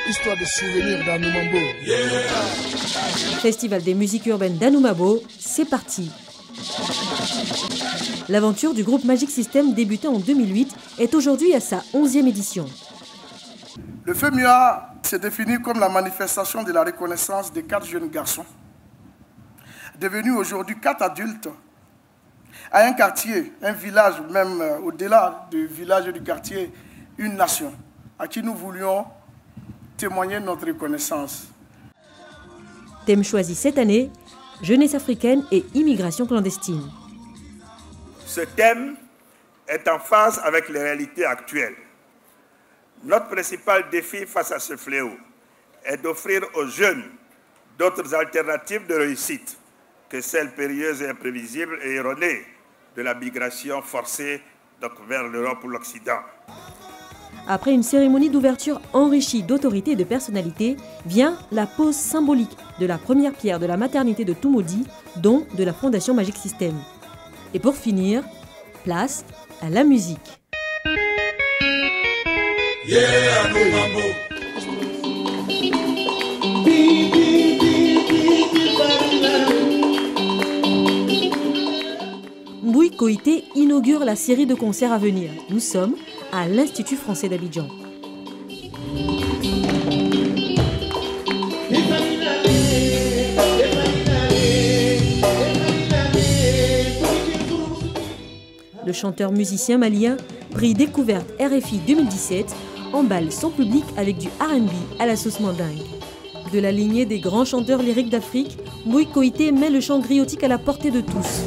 Histoire de souvenirs d'Anoumabo. Festival des musiques urbaines d'Anoumabo, c'est parti. L'aventure du groupe Magic System débuté en 2008 est aujourd'hui à sa 11e édition. Le FEMUA s'est défini comme la manifestation de la reconnaissance des 4 jeunes garçons, devenus aujourd'hui 4 adultes, à un quartier, un village, même au-delà du village et du quartier, une nation, à qui nous voulions témoigner notre reconnaissance. Thème choisi cette année, jeunesse africaine et immigration clandestine. Ce thème est en phase avec les réalités actuelles. Notre principal défi face à ce fléau est d'offrir aux jeunes d'autres alternatives de réussite que celles périlleuses et imprévisibles et erronées de la migration forcée vers l'Europe ou l'Occident. Après une cérémonie d'ouverture enrichie d'autorités et de personnalités, vient la pose symbolique de la première pierre de la maternité de Toumoudi, don de la Fondation Magic System. Et pour finir, place à la musique. Mbouy Koité inaugure la série de concerts à venir. Nous sommes à l'Institut français d'Abidjan. Le chanteur-musicien malien, prix découverte RFI 2017, emballe son public avec du R&B à la sauce mandingue. De la lignée des grands chanteurs lyriques d'Afrique, Mbouy Koité met le chant griotique à la portée de tous.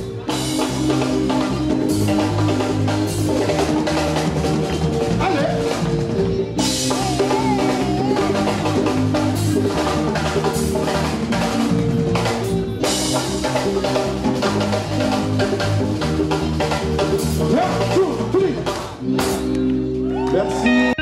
Merci.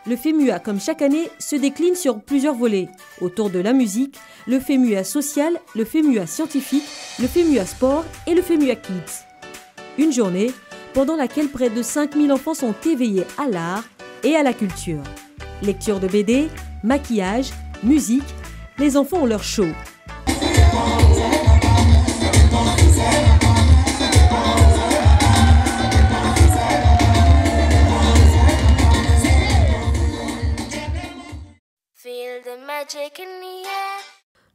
Le FEMUA, comme chaque année, se décline sur plusieurs volets. Autour de la musique, le FEMUA social, le FEMUA scientifique, le FEMUA sport et le FEMUA kids. Une journée pendant laquelle près de 5000 enfants sont éveillés à l'art et à la culture. Lecture de BD, maquillage, musique, les enfants ont leur show.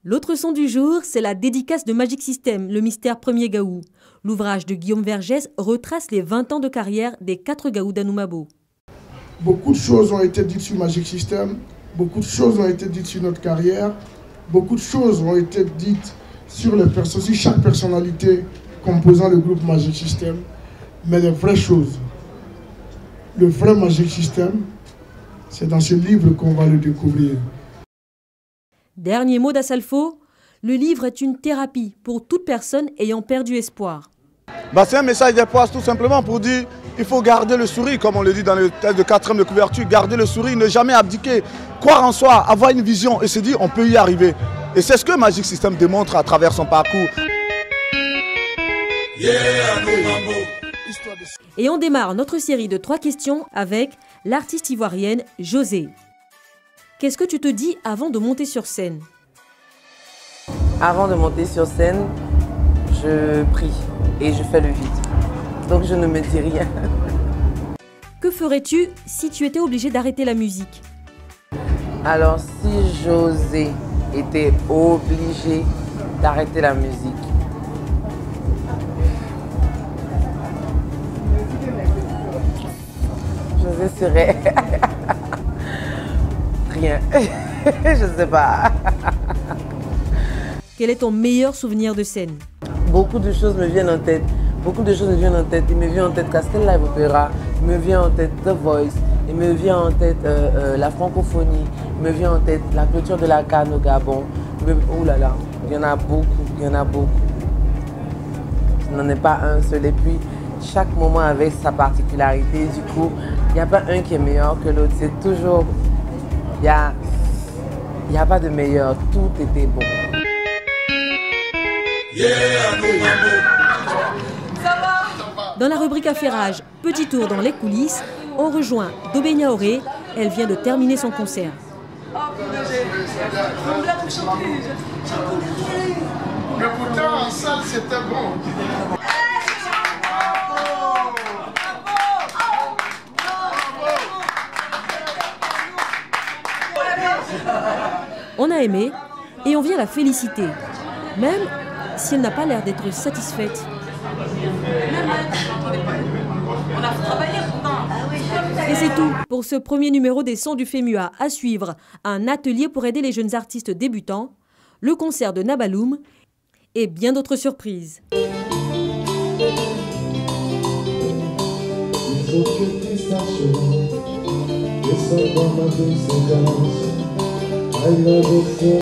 L'autre son du jour, c'est la dédicace de Magic System, le mystère premier Gaou. L'ouvrage de Guillaume Vergès retrace les 20 ans de carrière des 4 Gaou d'Anoumabo. Beaucoup de choses ont été dites sur Magic System, beaucoup de choses ont été dites sur notre carrière, beaucoup de choses ont été dites sur chaque personnalité composant le groupe Magic System. Mais les vraies choses, le vrai Magic System, c'est dans ce livre qu'on va le découvrir. Dernier mot d'Assalfo, le livre est une thérapie pour toute personne ayant perdu espoir. C'est un message d'espoir tout simplement pour dire qu'il faut garder le sourire, comme on le dit dans le texte de 4e de couverture, garder le sourire, ne jamais abdiquer, croire en soi, avoir une vision et se dire on peut y arriver. Et c'est ce que Magic System démontre à travers son parcours. Et on démarre notre série de 3 questions avec l'artiste ivoirienne José. Qu'est-ce que tu te dis avant de monter sur scène? Avant de monter sur scène, je prie et je fais le vide. Donc je ne me dis rien. Que ferais-tu si tu étais obligé d'arrêter la musique? Alors si José était obligé d'arrêter la musique, José serait... rien. Je sais pas. Quel est ton meilleur souvenir de scène? Beaucoup de choses me viennent en tête. Beaucoup de choses me viennent en tête. Il me vient en tête Castel Live Opera. Il me vient en tête The Voice. Il me vient en tête la francophonie. Il me vient en tête la clôture de la Cannes au Gabon. Oh là là, il y en a beaucoup. Il y en a beaucoup. Ce n'en est pas un seul. Et puis, chaque moment avec sa particularité. Du coup, il n'y a pas un qui est meilleur que l'autre. C'est toujours... Il n'y a pas de meilleur. Tout était bon. Ça va? Dans la rubrique affairage, petit tour dans les coulisses, on rejoint Dobé Niaoré. Elle vient de terminer son concert. Mais pourtant, en salle, c'était bon. On a aimé et on vient la féliciter, même si elle n'a pas l'air d'être satisfaite. Et c'est tout pour ce premier numéro des Sons du FEMUA. À suivre, un atelier pour aider les jeunes artistes débutants, le concert de Nabaloum et bien d'autres surprises.